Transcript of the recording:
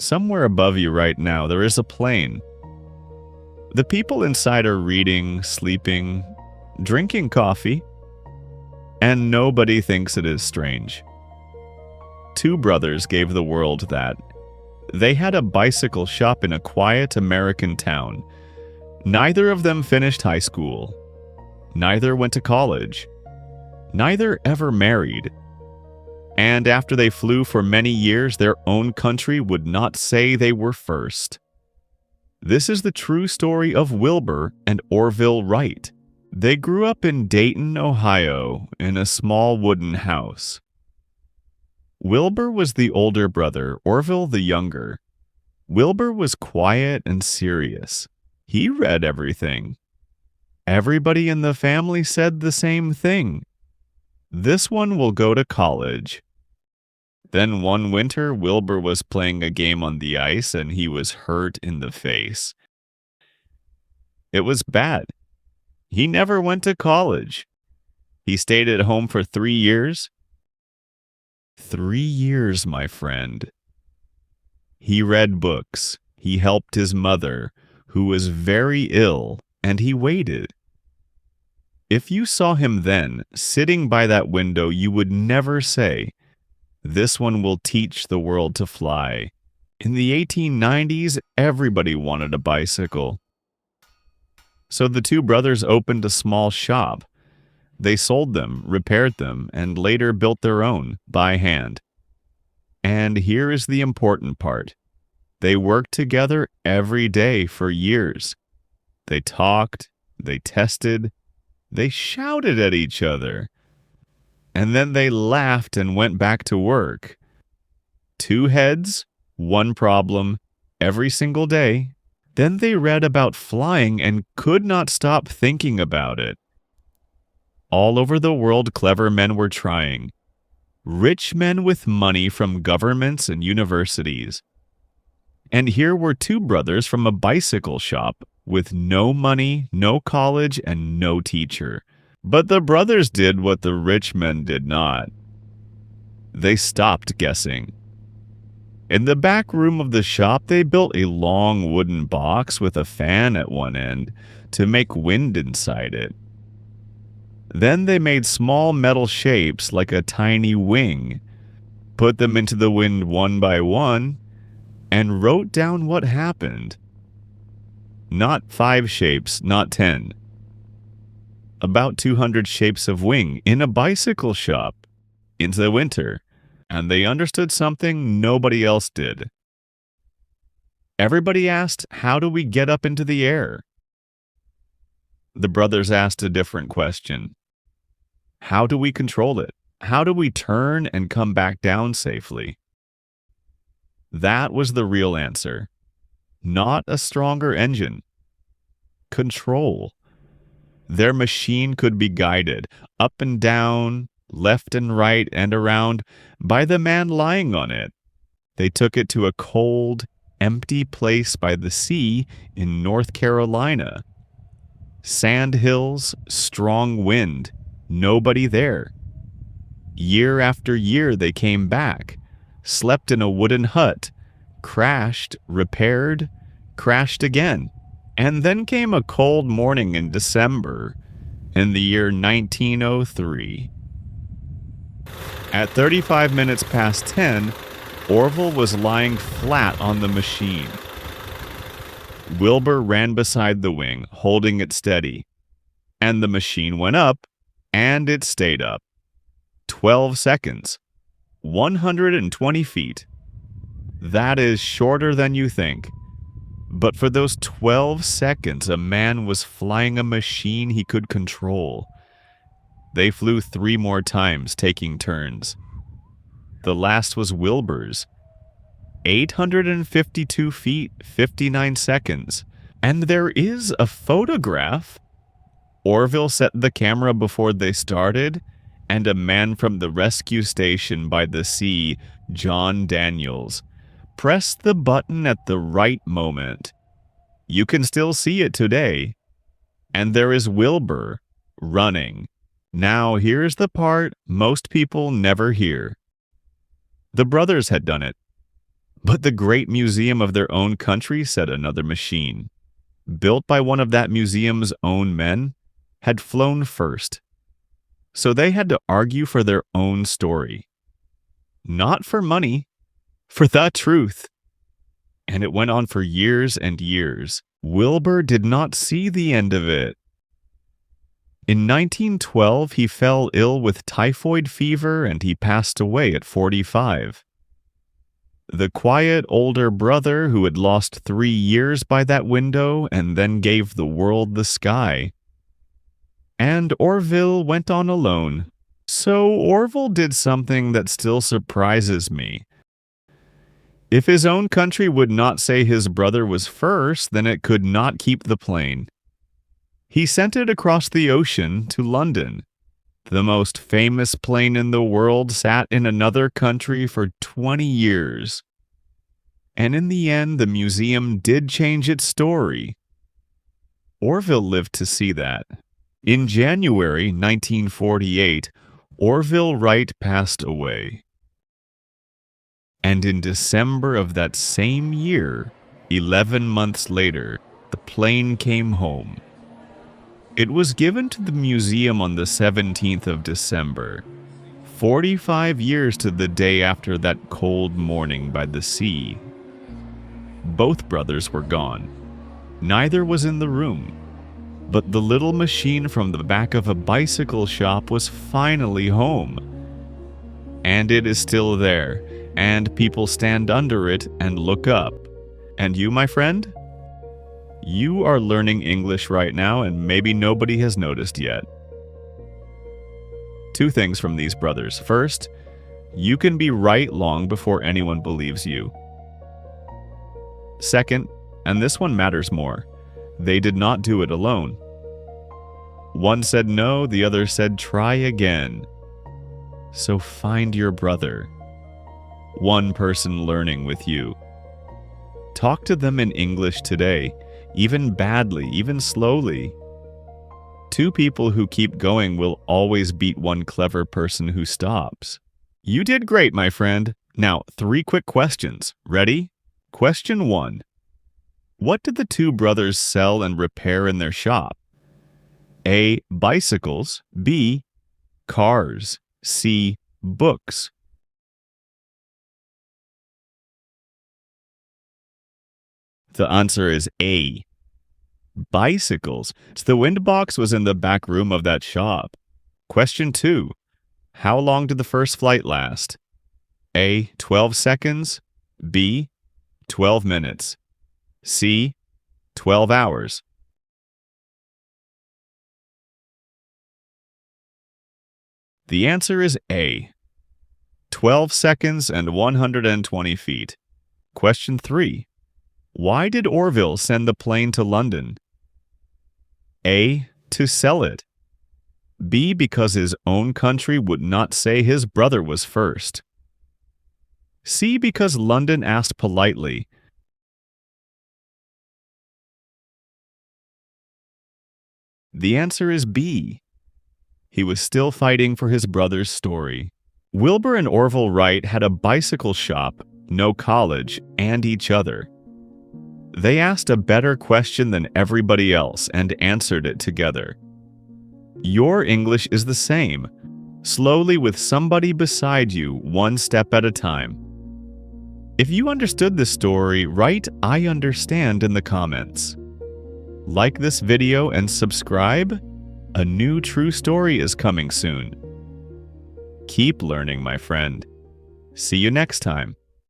Somewhere above you right now, there is a plane. The people inside are reading, sleeping, drinking coffee, and nobody thinks it is strange. Two brothers gave the world that. They had a bicycle shop in a quiet American town. Neither of them finished high school. Neither went to college. Neither ever married. And after they flew for many years, their own country would not say they were first. This is the true story of Wilbur and Orville Wright. They grew up in Dayton, Ohio, in a small wooden house. Wilbur was the older brother, Orville the younger. Wilbur was quiet and serious. He read everything. Everybody in the family said the same thing. This one will go to college. Then one winter, Wilbur was playing a game on the ice and he was hurt in the face. It was bad. He never went to college. He stayed at home for 3 years. 3 years, my friend. He read books. He helped his mother, who was very ill, and he waited. If you saw him then, sitting by that window, you would never say, "This one will teach the world to fly." In the 1890s, everybody wanted a bicycle. So the two brothers opened a small shop. They sold them, repaired them, and later built their own by hand. And here is the important part. They worked together every day for years. They talked, they tested, they shouted at each other. And then they laughed and went back to work. 2 heads, 1 problem, every single day. Then they read about flying and could not stop thinking about it. All over the world, clever men were trying. Rich men with money from governments and universities. And here were 2 brothers from a bicycle shop with no money, no college, and no teacher. But the brothers did what the rich men did not. They stopped guessing. In the back room of the shop, they built a long wooden box with a fan at one end to make wind inside it. Then they made small metal shapes like a tiny wing, put them into the wind one by one, and wrote down what happened. Not 5 shapes, not 10. About 200 shapes of wing in a bicycle shop into the winter, and they understood something nobody else did. Everybody asked, "How do we get up into the air?" The brothers asked a different question. How do we control it? How do we turn and come back down safely? That was the real answer. Not a stronger engine. Control. Their machine could be guided up and down, left and right and around by the man lying on it. They took it to a cold, empty place by the sea in North Carolina. Sand hills, strong wind, nobody there. Year after year they came back, slept in a wooden hut, crashed, repaired, crashed again. And then came a cold morning in December in the year 1903. At 35 minutes past 10, Orville was lying flat on the machine. Wilbur ran beside the wing, holding it steady. And the machine went up, and it stayed up. 12 seconds. 120 feet. That is shorter than you think. But for those 12 seconds, a man was flying a machine he could control. They flew 3 more times, taking turns. The last was Wilbur's. 852 feet, 59 seconds. And there is a photograph. Orville set the camera before they started, and a man from the rescue station by the sea, John Daniels, pressed the button at the right moment. You can still see it today. And there is Wilbur running. Now here's the part most people never hear. The brothers had done it. But the great museum of their own country, said another machine, built by one of that museum's own men, had flown first. So they had to argue for their own story. Not for money, for the truth. And it went on for years and years. Wilbur did not see the end of it. In 1912, he fell ill with typhoid fever and he passed away at 45. The quiet older brother who had lost 3 years by that window and then gave the world the sky. And Orville went on alone. So Orville did something that still surprises me. If his own country would not say his brother was first, then it could not keep the plane. He sent it across the ocean to London. The most famous plane in the world sat in another country for 20 years. And in the end, the museum did change its story. Orville lived to see that. In January 1948, Orville Wright passed away. And in December of that same year, 11 months later, the plane came home. It was given to the museum on the 17th of December, 45 years to the day after that cold morning by the sea. Both brothers were gone. Neither was in the room. But the little machine from the back of a bicycle shop was finally home. And it is still there, and people stand under it and look up. And you, my friend? You are learning English right now, and maybe nobody has noticed yet. 2 things from these brothers. First, you can be right long before anyone believes you. Second, and this one matters more, they did not do it alone. One said no, the other said try again. So find your brother. One person learning with you. Talk to them in English today, even badly, even slowly. 2 people who keep going will always beat one clever person who stops. You did great, my friend. Now, 3 quick questions. Ready? Question 1. What did the 2 brothers sell and repair in their shop? A. Bicycles. B. Cars. C. Books. The answer is A. Bicycles. The wind box was in the back room of that shop. Question 2. How long did the first flight last? A. 12 seconds. B. 12 minutes. C. 12 hours. The answer is A. 12 seconds and 120 feet. Question 3. Why did Orville send the plane to London? A. To sell it. B. Because his own country would not say his brother was first. C. Because London asked politely. The answer is B. He was still fighting for his brother's story. Wilbur and Orville Wright had a bicycle shop, no college, and each other. They asked a better question than everybody else and answered it together. Your English is the same, slowly with somebody beside you, one step at a time. If you understood this story, write "I understand" in the comments. Like this video and subscribe. A new true story is coming soon. Keep learning, my friend. See you next time.